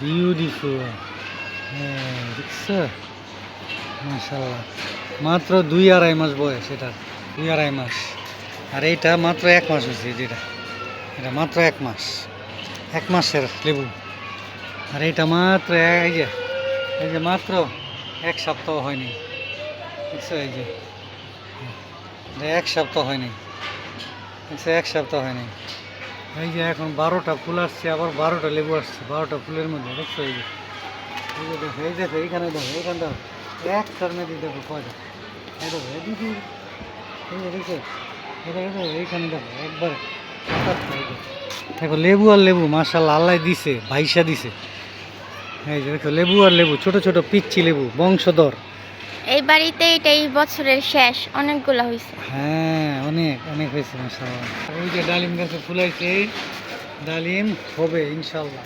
Beautiful. হ্যাঁ, দেখছো মাশাআল্লাহ। মাত্র 2-2.5 মাস বয়স এটার, 2-2.5 মাস। আর এইটা মাত্র 1 মাস হয়েছে, যেটা এটা মাত্র 1 মাস, 1 মাসের লেবু। আর এইটা মাত্র এই যে মাত্র 1 সপ্তাহ হয়নি, দেখছো? এই যে 1 সপ্তাহ হয়নি, দেখছো? 1 সপ্তাহ হয়নি। এই যে এখন 12টা ফুল আসছে, আবার 12টা লেবু আসছে, 12টা ফুলের মধ্যে, দেখছো? এই যে দেখো, এই দেখো, এইখানে দেখো, এইখানে দেখো, একটার মধ্যে দেখো কয়টা, এই দেখো, এদিকে, এই যে দেখছো, এটা দেখো, এইখানে দেখো একবার দেখো, লেবু আর লেবু, মাশাআল্লাহ, আল্লাহ দিছে, ভাইসা দিছে। এই যে দেখো, লেবু আর লেবু, ছোট ছোট পিচ্ছি লেবু, বংশধর। এই বাড়িতে এটাই বছরের শেষ, অনেকগুলা হয়েছে। হ্যাঁ, অনেক অনেক হয়েছে মাশাআল্লাহ। ওই যে ডালিম গাছে ফুলাইছে, ডালিম হবে ইনশাল্লাহ।